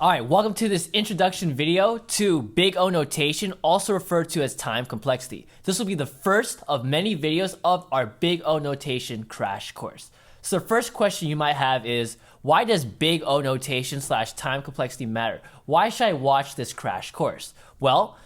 Alright, welcome to this introduction video to Big O notation, also referred to as time complexity. This will be the first of many videos of our Big O notation crash course. So the first question you might have is, why does Big O notation / time complexity matter? Why should I watch this crash course? Well,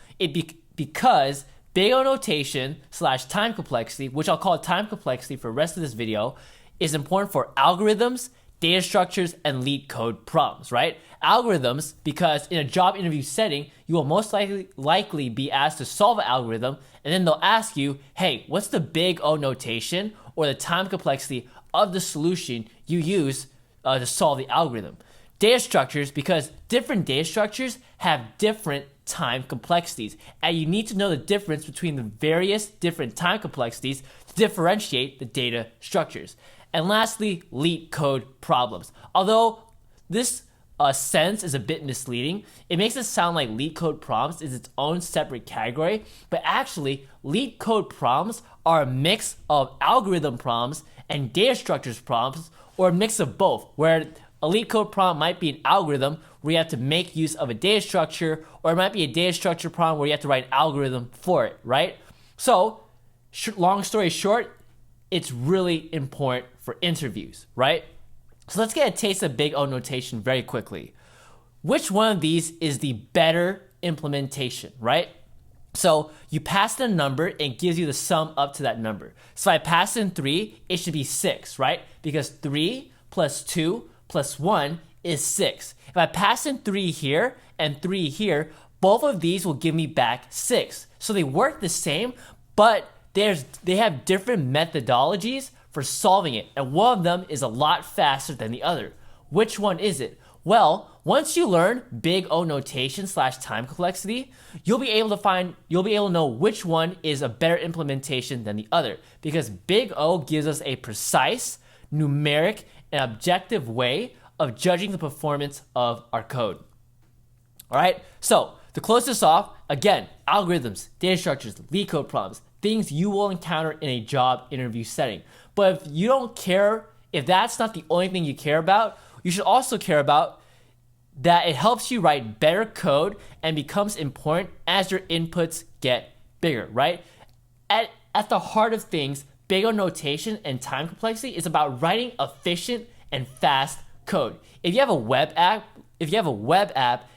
because Big O notation / time complexity, which I'll call time complexity for the rest of this video, is important for algorithms, data structures, and LeetCode problems, right? Algorithms, because in a job interview setting, you will most likely be asked to solve an algorithm, and then they'll ask you, hey, what's the Big O notation or the time complexity of the solution you use to solve the algorithm? Data structures, because different data structures have different time complexities, and you need to know the difference between the various different time complexities to differentiate the data structures. And lastly, LeetCode problems. Although this sense is a bit misleading, it makes it sound like LeetCode problems is its own separate category, but actually, LeetCode problems are a mix of algorithm problems and data structures problems, or a mix of both, where a LeetCode problem might be an algorithm where you have to make use of a data structure, or it might be a data structure problem where you have to write an algorithm for it, right? So, long story short, it's really important for interviews, right? So let's get a taste of Big O notation very quickly. Which one of these is the better implementation, right? So you pass in a number and it gives you the sum up to that number. So if I pass in 3, it should be 6, right? Because 3 plus 2 plus 1 is 6. If I pass in 3 here and 3 here, both of these will give me back 6. So they work the same, but they have different methodologies for solving it, and one of them is a lot faster than the other. Which one is it? Well, once you learn Big O notation / time complexity, you'll be able to know which one is a better implementation than the other, because Big O gives us a precise, numeric, and objective way of judging the performance of our code. All right, so to close this off, again, algorithms, data structures, LeetCode problems, things you will encounter in a job interview setting. But if you don't care, if that's not the only thing you care about, you should also care about that it helps you write better code and becomes important as your inputs get bigger, right? At the heart of things, Big O notation and time complexity is about writing efficient and fast code. If you have a web app and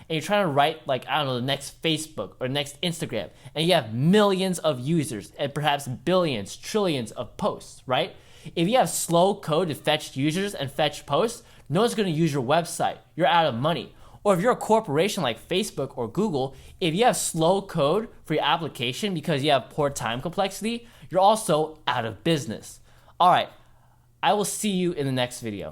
you're trying to write, like, I don't know, the next Facebook or next Instagram, and you have millions of users and perhaps billions, trillions of posts, right? If you have slow code to fetch users and fetch posts, no one's going to use your website. You're out of money. Or if you're a corporation like Facebook or Google, if you have slow code for your application because you have poor time complexity, you're also out of business. All right, I will see you in the next video.